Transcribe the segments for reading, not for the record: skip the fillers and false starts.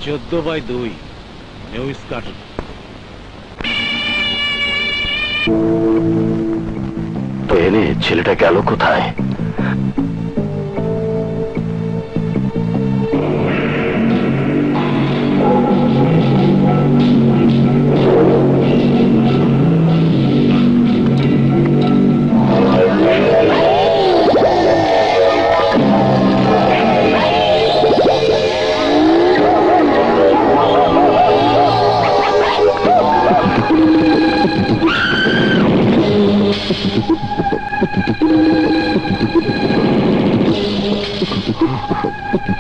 14/2 news cartoon. তো এনে ছেলেটা গেল কোথায়?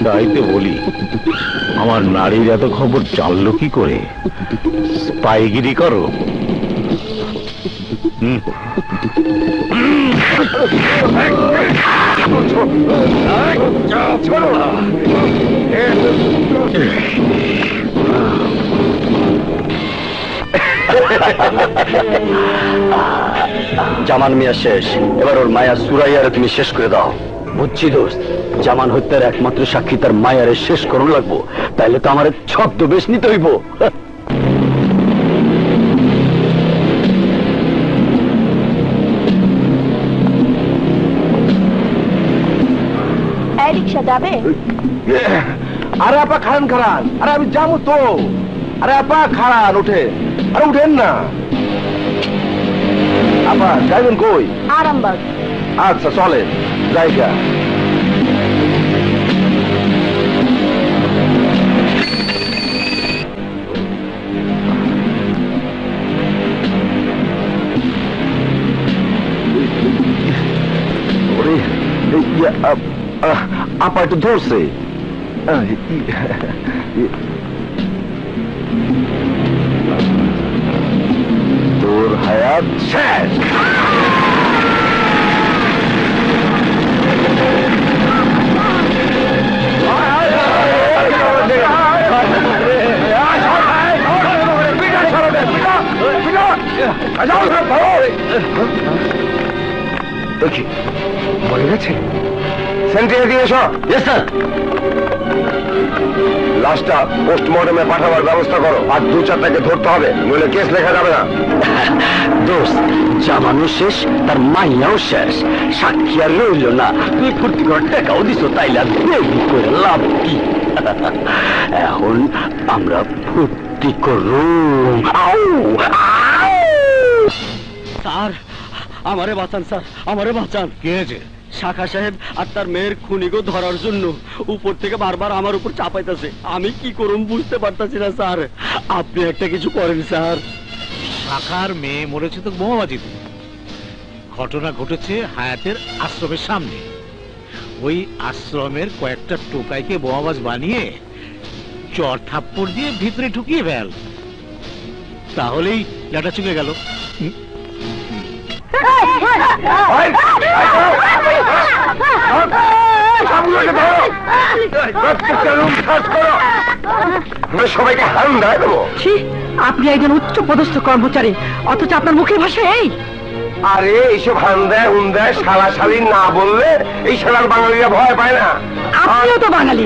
তাইতে বলি, আমার নারীর এত খবর জানলো কি করে? স্পাইগিরি করো। জামান মিয়া শেষ, এবার ওর মায়া সুরাইয়ারে তুমি শেষ করে দাও। বুঝছি দোস্ত, জামান হত্যার একমাত্র সাক্ষী তার মায়ারে শেষ করুন লাগবো, তাইলে তো আমার ছদ্মবেশ নিতে হইব। রিক্সা যাবে? আরে আপা খান খান, আরে আমি যাবো তো। আরে আপা খান, উঠে, আরে উঠেন না। আপা যাইবেন কই? আরামবাগ। আচ্ছা চলে জায়গা। আপা একটু ধরছে। তোর হায়াত শেষ। দেখি মরে গেছে। সেন্টারে দিয়ে এসো। Yes sir. লাশটা পোস্টমর্টমে পাঠাবার ব্যবস্থা করো, আর 2-4টাকে ধরতে হবে, নইলে কেস লেখা যাবে না। দোস্ত, জামানও শেষ, তার মাইয়াও শেষ, সাক্ষী আর রইল না। তুই ফুর্তি করে টাকাও দিস, তাইলে আর দেরি করে লাভ কি? এখন আমরা ফুর্তি করুম। স্যার আমারে বাঁচান, স্যার আমারে বাঁচান। কে আছে? শাখা সাহেব আর তার মেয়ের খুনিকে ধরার জন্য উপর থেকে বারবার আমার উপর চাপাইতেছে। আমি কি করুম বুঝতে পারতাছি না স্যার, আপনি একটা কিছু করেন স্যার। শাখার মেয়ে মরেছে তো বোমাবাজিতে। ঘটনা ঘটেছে হায়াতের আশ্রমের সামনে। ওই আশ্রমের কয়েকটা টোকাইকে বোমাবাজ বানিয়ে চর থাপ্পড় দিয়ে ভিতরে ঢুকিয়ে ফেল, তাহলেই লাটা চুকে গেল। সবাইকে হারুন দেয় দেবো। আপনি একজন উচ্চ পদস্থ কর্মচারী, অথচ আপনার মুখের ভাষা এই। আরে এইসব হান দেয় হুন দেয় শালা শালি না বললে এই শালার বাঙালিরা ভয় পায় না। আপনিও তো বাঙালি,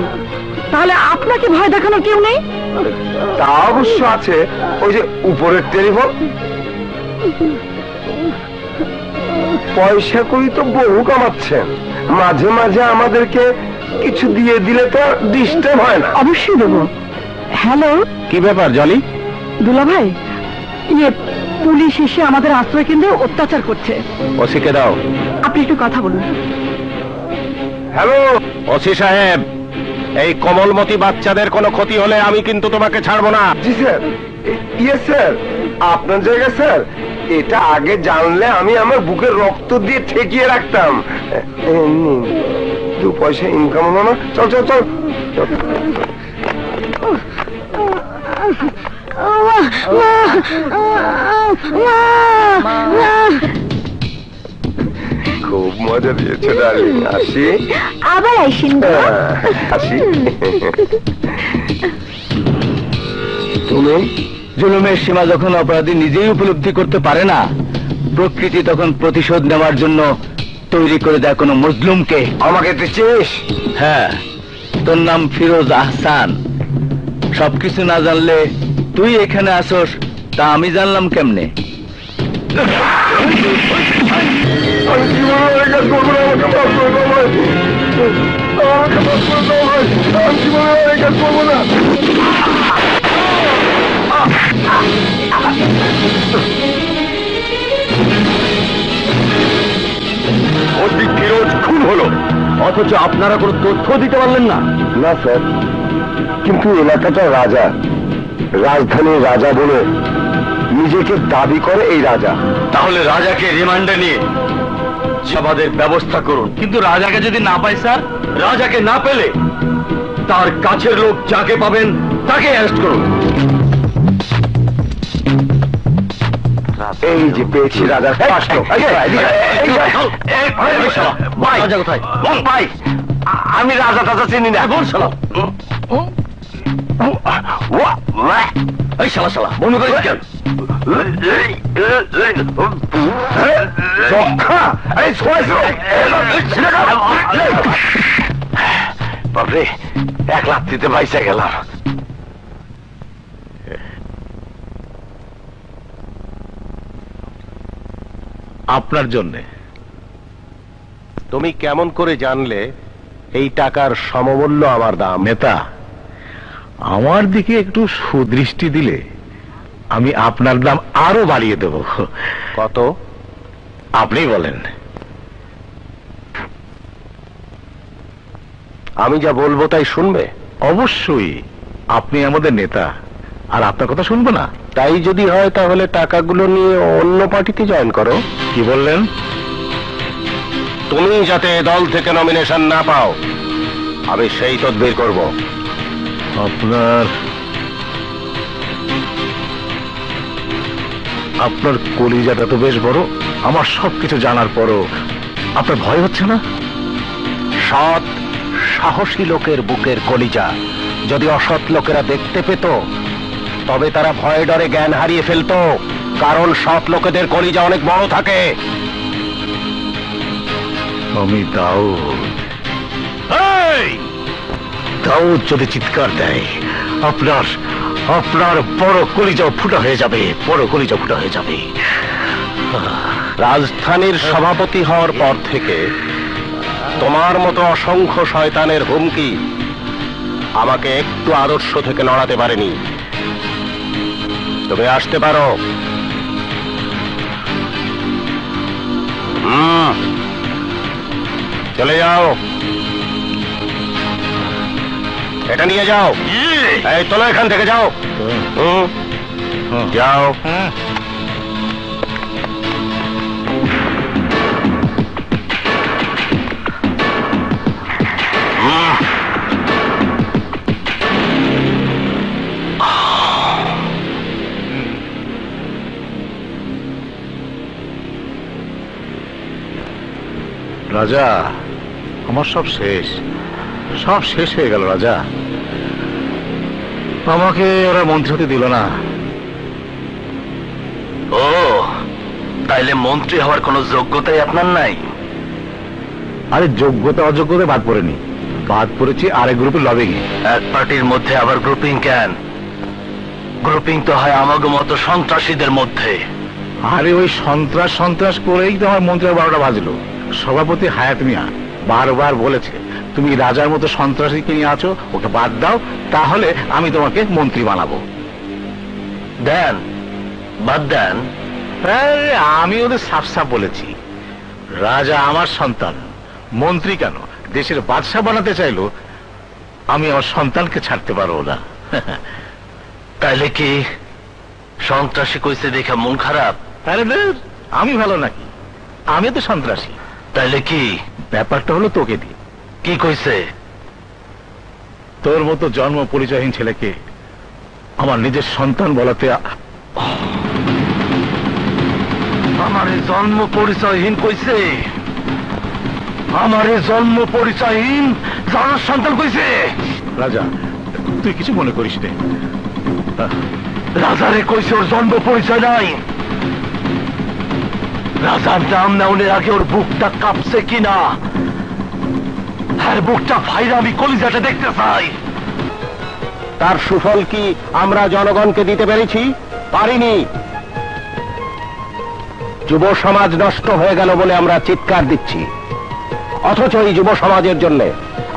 তাহলে আপনাকে ভয় দেখানোর কেউ নেই? তা অবশ্য আছে, ওই যে উপরের টেলিফোন। পয়সা করি তো বহু কামাচ্ছেন, মাঝে মাঝে আমাদেরকে কিছু দিয়ে দিলে তো ডিস্টার্ব হয় না। অবশ্যই দেবো। হ্যালো, কি ব্যাপার জলি? দুলা ভাই, পুলিশ এসে আমাদের আশ্রয় কেন্দ্রে অত্যাচার করছে। ওসিকে দাও। আপনি একটু কথা বলুন। হ্যালো ওসি সাহেব, এই কমলমতি বাচ্চাদের কোনো ক্ষতি হলে আমি কিন্তু তোমাকে ছাড়বো না। জি স্যার। Yes sir. আপনার জায়গায় স্যার, এটা আগে জানলে আমি আমার বুকের রক্ত দিয়ে ঠেকিয়ে রাখতাম। 2 পয়সা ইনকাম হলো না। চল চল চল। খুব মজা দিয়েছে ডার্লিং। আসি। আবার আইসিন। আসি। তুমি জুলুমের সীমা যখন অপরাধী নিজেই উপলব্ধি করতে পারে না, প্রকৃতি তখন প্রতিশোধ নেওয়ার জন্য তৈরি করে দেয় কোনো মজলুমকে। আমাকে তুই চিনিস? হ্যাঁ, তোর নাম ফিরোজ আহসান। সবকিছু না জানলে তুই এখানে আসস তা আমি জানলাম কেমনে? আমি জীবনে এই কাজ করবো না, আমাকে মাফ করে দাও ভাই, আমাকে মাফ করে দাও ভাই, আমি জীবনে এই কাজ করবো না। ওদিক ফিরোজ খুন হলো, অথচ আপনারা কোনো তথ্য দিতে পারলেন না। না স্যার, কিন্তু এলাকাটা রাজা, রাজধানীর রাজা বলে নিজেকে দাবি করে এই রাজা। তাহলে রাজাকে রিমান্ডে নিয়ে আমাদের ব্যবস্থা করুন। কিন্তু রাজাকে যদি না পাই স্যার, রাজাকে না পেলে তার কাছের লোক যাকে পাবেন তাকে অ্যারেস্ট করুন। এই যে পেয়েছি রাজার কষ্ট। আমি রাজা টাজা চিনি না। বল শালা, এই শালা শালা মনে করিস কেন? বাপরে, এক লাত্তিতে বাইসে গেলাম। আপনার জন্যে। তুমি কেমন করে জানলে এই টাকার সমমূল্য আমার দাম? নেতা, আমার দিকে একটু সুদৃষ্টি দিলে আমি আপনার দাম আরো বাড়িয়ে দেব। কত? আপনি বলেন। আমি যা বলবো তাই শুনবে? অবশ্যই, আপনি আমাদের নেতা, আর আপনার কথা শুনবো না? তাই যদি হয় তাহলে টাকাগুলো নিয়ে অন্য পার্টিতে জয়েন করো। কি বললেন? তুমি যাতে দল থেকে নমিনেশন না পাও, আমি সেই তদবির করব। আপনার কলিজাটা তো বেশ বড়। আমার সবকিছু জানার পরও আপনার ভয় হচ্ছে না? সৎ সাহসী লোকের বুকের কলিজা যদি অসৎ লোকেরা দেখতে পেত, তবে তারা ভয়ে ডরে জ্ঞান হারিয়ে ফেলতো। কারণ সৎ লোকেদের কলিজা অনেক বড় থাকে। আমি দাউদ। দাউদ যদি চিৎকার দেয়, আপনার আপনার বড় কলিজাও ফুটা হয়ে যাবে, বড় কলিজা ফুটা হয়ে যাবে। রাজধানীর সভাপতি হওয়ার পর থেকে তোমার মতো অসংখ্য শয়তানের হুমকি আমাকে একটু আদর্শ থেকে নড়াতে পারেনি। তবে আসতে পারো। চলে যাও, এটা নিয়ে যাও। এই তোলো এখান থেকে, যাও। যাও। রাজা, আমার সব শেষ, সব শেষ হয়ে গেল রাজা। আমাকে ওরা মন্ত্রী হতে দিল না। ও, তাইলে মন্ত্রী হওয়ার কোনো যোগ্যতাই আপনার নাই? আরে যোগ্যতা অযোগ্যতা বাদ পড়েনি, বাদ পড়েছি আরেক গ্রুপের লবিং এ। এক পার্টির মধ্যে আবার গ্রুপিং কেন? গ্রুপিং তো হয় আমাগো মতো সন্ত্রাসীদের মধ্যে। আরে ওই সন্ত্রাস সন্ত্রাস করেই তো আমার মন্ত্রীর 12টা বাজলো। সভাপতি হায়াত মিয়া বারবার বলেছে, তুমি রাজার মতো সন্ত্রাসীকে নিয়ে আছো, ওকে বাদ দাও, তাহলে আমি তোমাকে মন্ত্রী বানাবো। দেন, বাদ দেন। আমি ওদের সাফ সাফ বলেছি, রাজা আমার সন্তান, মন্ত্রী কেন দেশের বাদশাহ বানাতে চাইলো, আমি আমার সন্তানকে ছাড়তে পারবো না। তাইলে কি সন্ত্রাসী কইছে দেখে মন খারাপ? আরে আমি ভালো নাকি? আমি তো সন্ত্রাসী। তাইলে কি? ব্যাপারটা হলো তোকে দিয়ে। কি কইছে? তোর মতো জন্ম পরিচয়হীন ছেলেকে আমার নিজের সন্তান বলাতে আমারে জন্ম পরিচয়হীন কইছে? আমারে জন্ম পরিচয়হীন জানার সন্তান কইছে? রাজা, তুই কিছু মনে করিস নে। রাজারে কইছে ওর জন্ম পরিচয় নাই। রাজার নাম নেওয়ার আগে ওর বুকটা কাঁপছে কিনা, আর বুকটা ফাইরা আমি কলিজাটা দেখতে চাই। তার সুফল কি আমরা জনগণকে দিতে পেরেছি? পারিনি। যুব সমাজ নষ্ট হয়ে গেল বলে আমরা চিৎকার দিচ্ছি, অথচ এই যুব সমাজের জন্য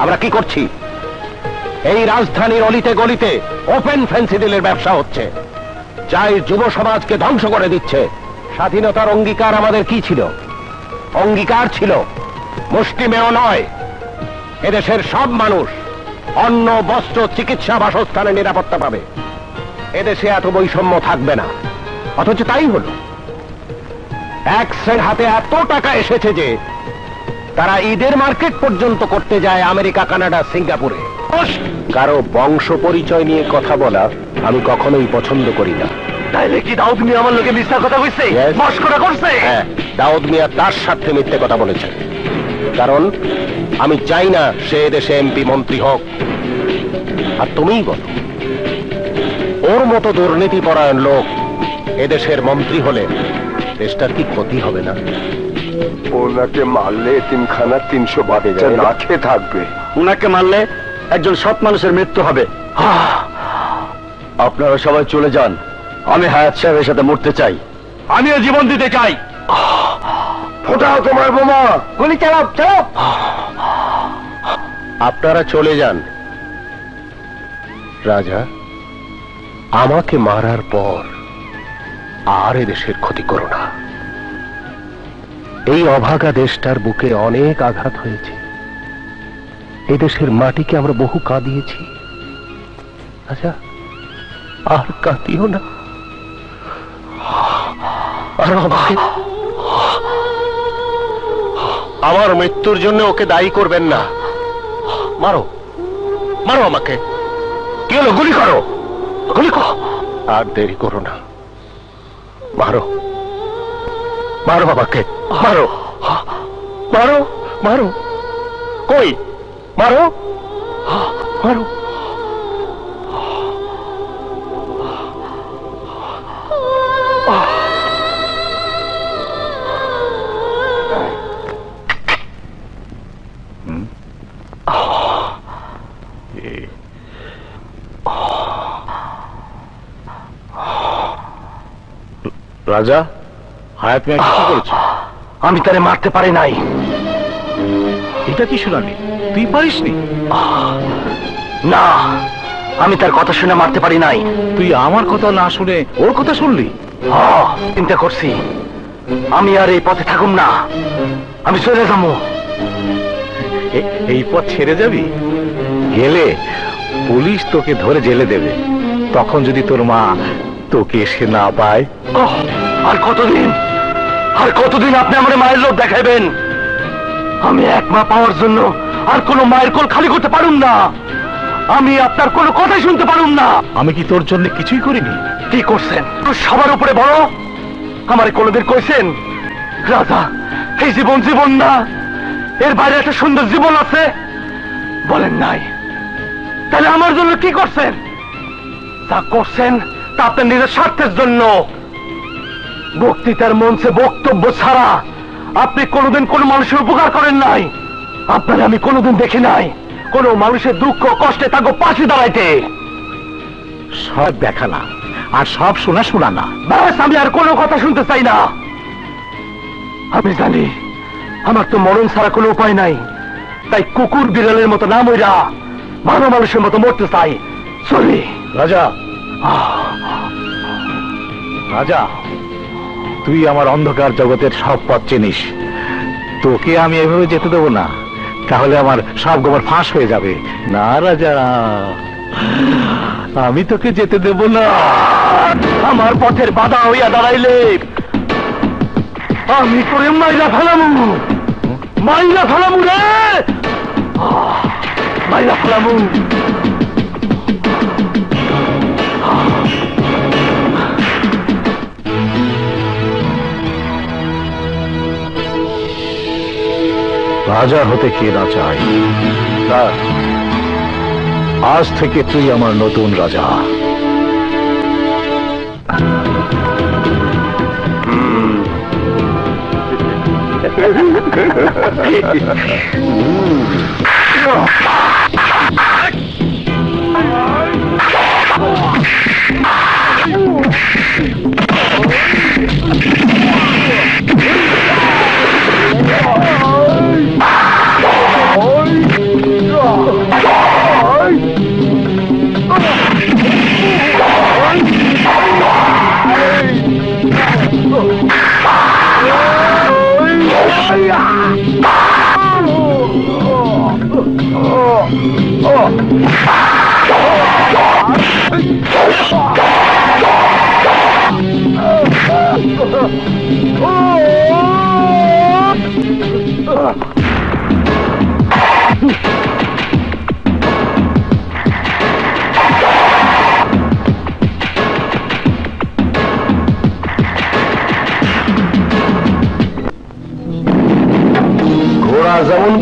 আমরা কি করছি? এই রাজধানীর অলিতে গলিতে ওপেন ফেন্সিডিলের ব্যবসা হচ্ছে, যা এই যুব সমাজকে ধ্বংস করে দিচ্ছে। স্বাধীনতার অঙ্গীকার আমাদের কি ছিল? অঙ্গীকার ছিল মুষ্টিমেয় নয়, এদেশের সব মানুষ অন্ন, বস্ত্র, চিকিৎসা, বাসস্থানে নিরাপত্তা পাবে। এদেশে এত বৈষম্য থাকবে না। অথচ তাই হলো। এক শ্রেণীর হাতে এত টাকা এসেছে যে তারা ঈদের মার্কেট পর্যন্ত করতে যায় আমেরিকা, কানাডা, সিঙ্গাপুরে। কারো বংশ পরিচয় নিয়ে কথা বলা আমি কখনোই পছন্দ করি না। তাইলে কি দাউদ মিয়া আমার লোকে মিথ্যা কথা কইছে? মস্করা করছে? হ্যাঁ, দাউদ মিয়া তার সাথে মিথ্যে কথা বলেছে। কারণ আমি চাই না সে দেশে এমপি মন্ত্রী হোক। আর তুমিই বলো, ওর মতো দুর্নীতি পরায়ণ লোক এদেশের মন্ত্রী হলে দেশটার কি ক্ষতি হবে না? ওনাকে মারলে এতিমখানা 300 বাচ্চা না খেয়ে থাকবে। উনাকে মারলে একজন সৎ মানুষের মৃত্যু হবে। আপনারা সবাই চলে যান, আমি হায়াত সাহেবের সাথে মরতে চাই। আমিও জীবন দিতে চাই। ফোটাও তোমার বোমা, গুলি চালাও, চালাও। আপনারা চলে যান। রাজা, আমাকে মারার পর আর এদেশের ক্ষতি করো না। এই অভাগা দেশটার বুকে অনেক আঘাত হয়েছে। এই দেশের মাটিকে আমরা বহু কাঁদিয়েছি। আচ্ছা, আর কাঁদিও না। আর আমার মৃত্যুর জন্য ওকে দায়ী করবেন না। মারো, মারো আমাকে। কি হলো? গুলি করো, গুলি করো। আর দেরি করো না, মারো, মারো আমাকে, মারো, মারো, মারো। কই? মারো, মারো। রাজা, হায়াত মিয়া কি করেছে? আমি তারে মারতে পারি নাই। এটা কি শুনানি? তুই পারিসনি? না, আমি তার কথা শুনে মারতে পারি নাই। তুই আমার কথা না শুনে ওর কথা শুনলি? চিন্তা করছি, আমি আর এই পথে থাকুম না, আমি চলে যাবো। এই পথ ছেড়ে যাবি? গেলে পুলিশ তোকে ধরে জেলে দেবে। তখন যদি তোর মা তোকে এসে না পায়। আর কতদিন, আর কতদিন আপনি আমার মায়ের লোভ দেখাইবেন? আমি এক মা পাওয়ার জন্য আর কোন মায়ের কোল খালি করতে পারুম না। আমি আপনার কোনো কথাই শুনতে পারুম না। আমি কি তোর জন্য কিছুই করিনি? কি করছেন? সবার উপরে বড় আমার কোনদিন কইছেন রাজা এই জীবন জীবন না, এর বাইরে একটা সুন্দর জীবন আছে? বলেন নাই। তাহলে আমার জন্য কি করছেন? তা করছেন তা আপনার নিজের স্বার্থের জন্য। বক্তৃতার মঞ্চে বক্তব্য ছাড়া আপনি কোনোদিন কোন মানুষের উপকার করেন নাই। আপনার আমি কোনোদিন দেখি নাই কোন মানুষের দুঃখ কষ্টে তাকে পাশে দাঁড়াইতে। সব দেখা না আর সব শোনা শোনা না। ব্যাস, আমি আর কোনো কথা শুনতে চাই না। আমি জানি আমার তো মরণ ছাড়া কোনো উপায় নাই, তাই কুকুর বিড়ালের মতো না মইরা ভালো মানুষের মতো মরতে চাই। চলি। রাজা, রাজা, তুই আমার অন্ধকার জগতের সব পথ চিনিস। তোকে আমি এভাবে যেতে দেবো না, তাহলে আমার সব গোবর ফাঁস হয়ে যাবে। না রাজা, আমি তোকে যেতে দেব না। আমার পথের বাধা হইয়া দাঁড়াইলে আমি তোরে মাইরা ফেলামু, মাইরা ফেলামু রে, মাইরা ফেলামু। রাজা হতে কে না চায়? আজ থেকে তুই আমার নতুন রাজা।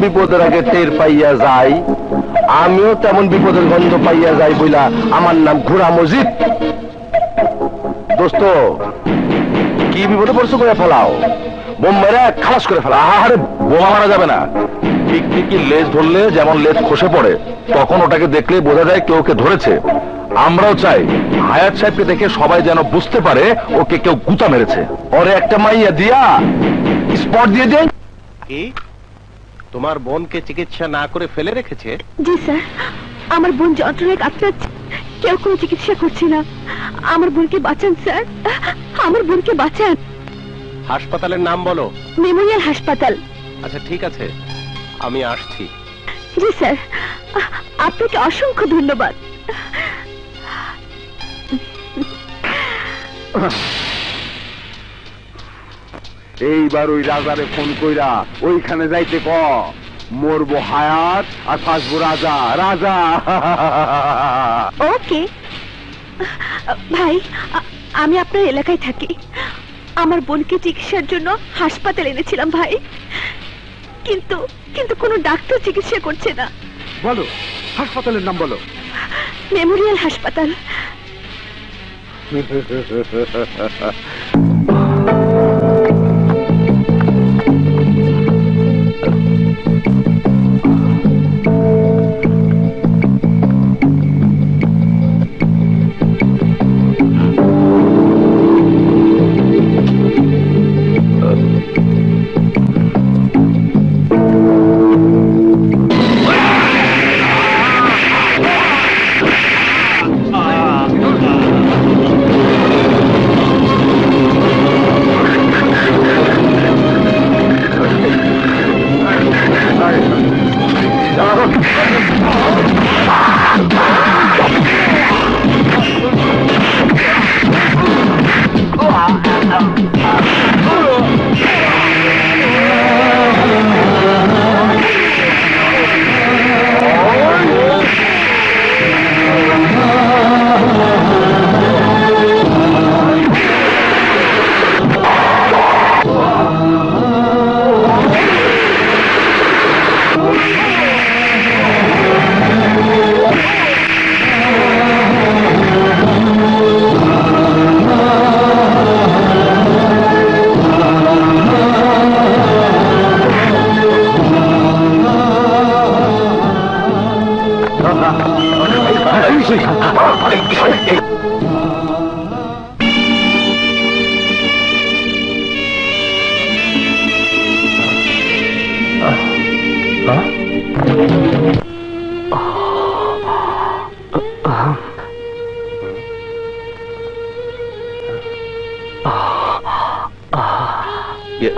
বিপদের আগে টের পাইয়া যায়, আমিও তেমন বিপদের গন্ধ পাইয়া যাই বইলা আমার নাম ঘোড়া মজিদ। দোস্ত, কি বিপদে পড়ছো করে ফেলাও, বোম মেরে খালাস করে ফেলা। আরে বোমা মারা যাবে না, পিকনিকি লেজ ধরলে যেমন লেজ খসে পড়ে, তখন ওটাকে দেখলে বোঝা যায় কেউ ওকে ধরেছে। আমরাও চাই হায়াত সাহেবকে দেখে সবাই যেন বুঝতে পারে ওকে কেউ গুতা মেরেছে। ওরে একটা মাইয়া দিয়া স্পট দিয়ে দেয়। কি তোমার বোনকে চিকিৎসা না করে ফেলে রেখেছে? জি স্যার, আমার বোন যন্ত্রণায় কাতরাচ্ছে, কেউ কোনো চিকিৎসা করছে না। আমার বোনকে বাঁচান স্যার, আমার বোনকে বাঁচান। হাসপাতালের নাম বলো। মেমোরিয়াল হাসপাতাল। আচ্ছা ঠিক আছে, আমি আসছি। জি স্যার, আপনাকে অসংখ্য ধন্যবাদ। এইবার ওই রাজারে ফোন কইরা ওইখানে যাইতে ক, মরবো হায়াত আর ফাঁসবো রাজা। রাজা ওকে ভাই, আমি আপনার এলাকায় থাকি। আমার বোনকে চিকিৎসার জন্য হাসপাতালে এনেছিলাম ভাই, কিন্তু কিন্তু কোনো ডাক্তার চিকিৎসা করছে না। বলো হাসপাতালের নাম বলো। মেমোরিয়াল হাসপাতাল।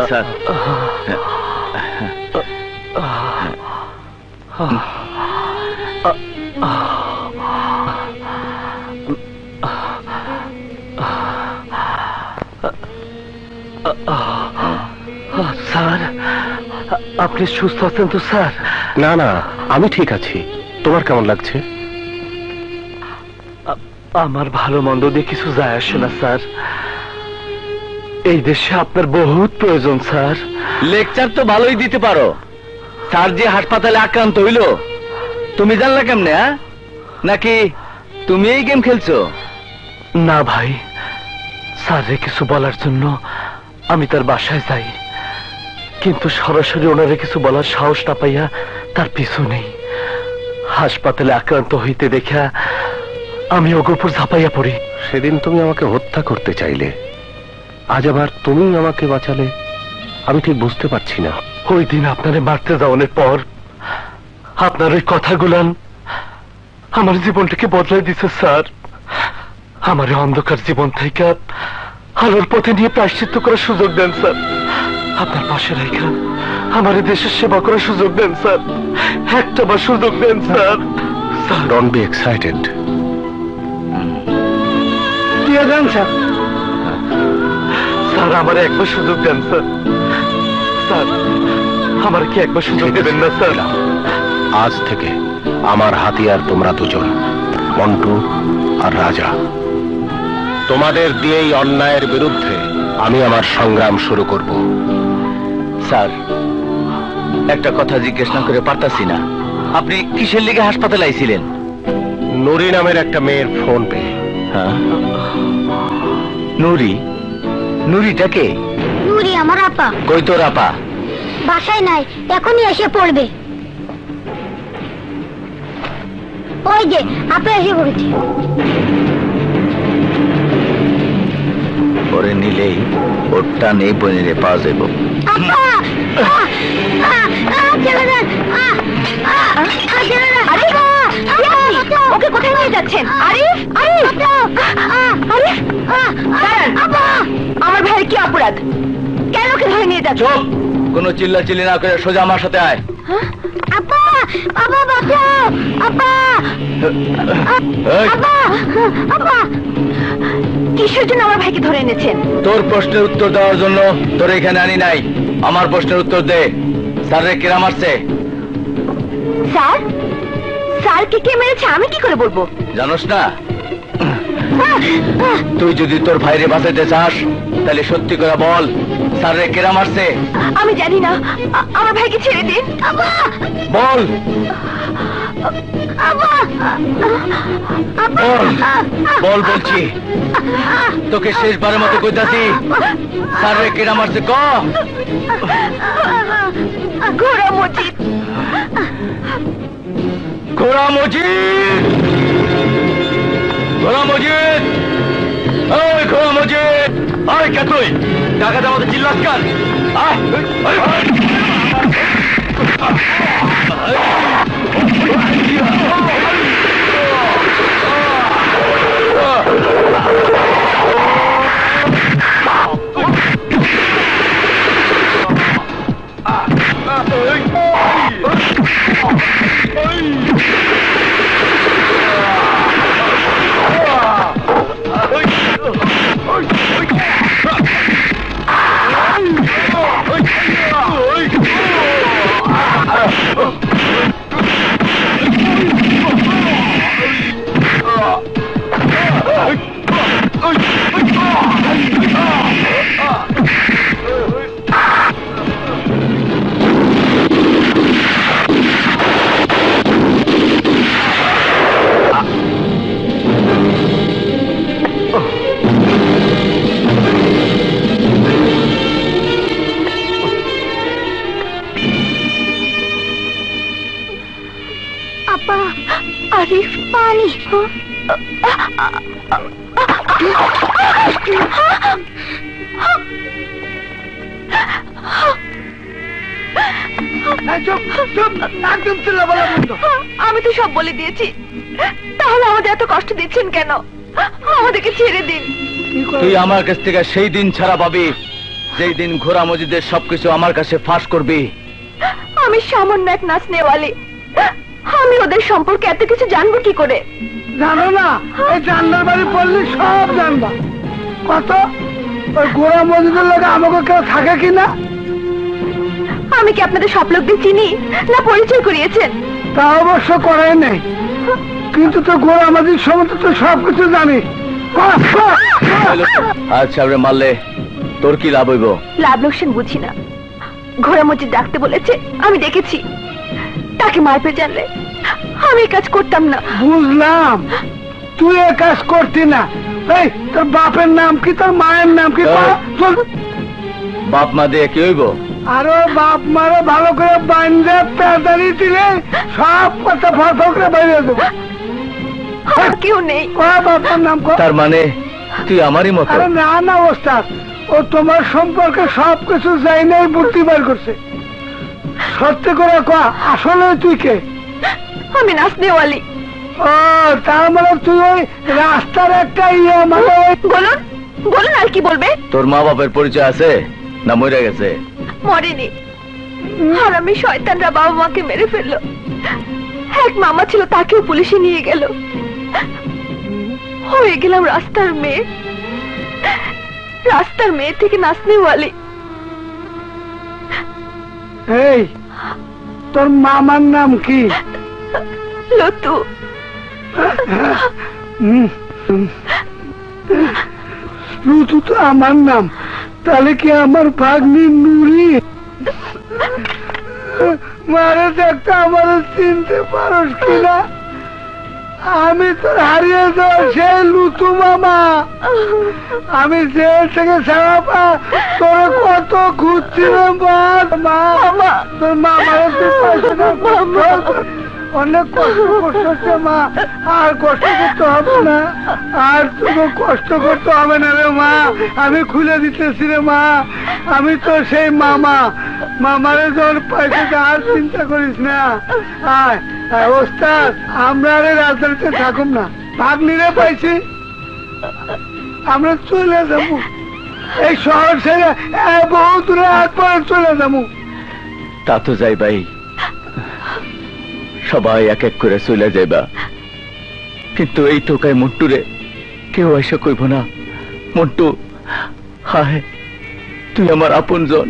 স্যার, স্যার আপনি সুস্থ আছেন তো স্যার? না না, আমি ঠিক আছি। তোমার কেমন লাগছে? আমার ভালো মন্দ দিয়ে কিছু যায় আসে না স্যার। এই দেশে আপনার বহুত প্রয়োজন স্যার। লেকচার তো ভালোই দিতে পারো। স্যার যে হাসপাতালে আক্রান্ত হইল তুমি জানলা কেমনে? নাকি তুমি এই গেম খেলছো? না ভাই, স্যাররে কিছু বলার জন্য আমি তার বাসায় যাই, কিন্তু সরাসরি ওনারে কিছু বলার সাহস না পাইয়া তার পিছু নেই। হাসপাতালে আক্রান্ত হইতে দেখা আমি ওর উপর ঝাঁপাইয়া পড়ি। সেদিন তুমি আমাকে হত্যা করতে চাইলে, আজ আবার তুমি আমাকে বাঁচালে। আমি ঠিক বুঝতে পারছি না। ওই দিন আপনারে মারতে যাওয়ার পর আপনার ওই কথাগুলান আমার জীবনটাকে বদলাই দিছে স্যার। আমার অন্ধকার জীবন থেকে আলোর পথে নিয়ে প্রায়শ্চিত্ত করার সুযোগ দেন স্যার। আপনার পাশে রেখা আমার দেশের সেবা করার সুযোগ দেন স্যার। একটা বার সুযোগ দেন sir. Don't be excited. Sir আমার একবার সুযোগ দেন স্যার। স্যার আমার কি একবার সুযোগ দেবেন না স্যার? আজ থেকে আমার হাতিয়ার তোমরা দুজন, মন্টু আর রাজা। তোমাদের দিয়েই অন্যায়ের বিরুদ্ধে আমি আমার সংগ্রাম শুরু করব। স্যার, একটা কথা জিজ্ঞেস না করে পারতাছি না, আপনি কিসের লিগে হাসপাতালে আইছিলেন? নুরি নামের একটা মেয়ের ফোন পেয়ে। হ্যাঁ, নুরি? নুরিটা কে? নুরি আমার আপা। কই তোর আপা? বাসায় নাই, এখনই এসে পড়বে। ওই যে আপা এসে পড়েছে। ওরে নিলেই ওরটা নেই বনিরে পাওয়া যাব। আপা চলে যান। ওকে কোথায় নিয়ে যাচ্ছেন? আরে আরে আরে আমার ভাইয়ের কি অপরাধ? কেন ওকে ধরে নিয়ে যাচ্ছ? চুপ! কোনো চিল্লাচিল্লি না করে সোজা আমার সাথে আয়। আপা আপা বাঁচাও! আপা এই, আপা আপা! কিসের জন্য আমার ভাইকে ধরে এনেছেন? তোর প্রশ্নের উত্তর দেওয়ার জন্য তোর এখানে আনি নাই। আমার প্রশ্নের উত্তর দে। স্যার রে কেরা মারছে? স্যার? স্যারকে কে মেরেছে আমি কি করে বলবো? জানোস না? তুই যদি তোর ভাইরে বাঁচাইতে চাস তাহলে সত্যি করে বল, স্যার রে কেরা মারছে? আমি জানি না, আমার ভাইকে ছেড়ে দিন। বল বল বল বলছি, তোকে শেষবারের মতো কইতাছি, স্যার রে কেরা মারছে ক? ঘোড়া মজিদ। ঘোড়া মজিদ! ঘোড়া মজিদ! এই ঘোড়া মজিদ! আয় কে তুই? টাকা দেওয়া তো চিল্লাস কার? আপা আরিফ পানি। আমি তো সব বলে দিয়েছি, তাহলে আমাদের এত কষ্ট দিচ্ছেন কেন? আমাদেরকে ছেড়ে দিন। তুই আমার কাছ থেকে সেই দিন ছাড়া পাবি যেই দিন ঘোড়া মজিদের সবকিছু আমার কাছে ফাঁস করবি। আমি সামান্য এক নাচনেওয়ালি, আমি ওদের সম্পর্কে এত কিছু জানবো কি করে? জানো না, এই জান্নার বাড়ি পড়লে সব জানবা। কত ওই গোড়া মজুদের লোক আমাকে কেউ থাকে কিনা? আমি কি আপনাদের সব লোকদের চিনি না পরিচয় করিয়েছেন? তা অবশ্য করাই নেই, কিন্তু তো গোড়া মজুদ সম্বন্ধে তো সবকিছু জানি। আচ্ছা রে মারলে তোর কি লাভ হইব? লাভ লোকসান বুঝি না। ঘোড়া মসজিদ ডাকতে বলেছে, আমি দেখেছি। তাকে মারবে জানলে আমি এই কাজ করতাম না। বুঝলাম, তুই এ কাজ করতি না। এই তোর বাপের নাম কি, তোর মায়ের নাম কি? বাপ মা দিয়ে কি হইব? আরো বাপ মারে ভালো করে বান্ধে পেদারি দিলে সব কথা ফটো করে বাইরে দেবো। কেউ নেই। বাপের নাম কর। তার মানে তুই আমারই মতো? আরে না না ওস্তাদ, ও তোমার সম্পর্কে সবকিছু যাই নাই বুদ্ধি বার করছে। সত্যি করে কয়া, আসলে তুই কে? আমি নাচনেওয়ালি। ও তার মানে তুই ওই রাস্তার একটা ইয়ে মানে বলুন বলুন, আর কি বলবে? তোর মা বাপের পরিচয় আছে না মরে গেছে? মরেনি, আর আমি শয়তানরা বাবা মাকে মেরে ফেললো। এক মামা ছিল, তাকেও পুলিশে নিয়ে গেল। হয়ে গেলাম রাস্তার মেয়ে, রাস্তার মেয়ে থেকে নাচনেওয়ালি। এই তোর মামার নাম কি? লতু। লতু তো আমার নাম, তাহলে কি আমার ভাগ্নি নুরি? মারে দেখতে আমার চিনতে পারস কিনা? আমি তোর হারিয়ে যাওয়া সেই লুতু মামা। আমি জেল থেকে ছাড়া পা তোর কত খুঁজছিলাম মা। তোর মামারে তুই পাইছি না, অনেক কষ্ট করছে মা। আর কষ্ট করতে হবে না, আর তোকে কষ্ট করতে হবে না রে মা। আমি খুলে দিতেছি রে মা। আমি তো সেই মামা, মামারে যখন পাইছে আর চিন্তা করিস না। আয় ওস্তাদ, আমরা আরে রাজধানীতে থাকুম না, ভাগ্নিরে পাইছি, আমরা চলে যাবো এই শহর ছেড়ে। বহু দূরে একবার চলে যাবো। তা তো যাই ভাই, সবাই এক এক করে চলে যাইবা, কিন্তু এই টোকায় মন্টুরে কেউ এসে কইব না। মন্টু, হায় তুই আমার আপনজন,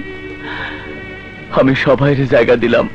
আমি সবাইয়ের জায়গা দিলাম।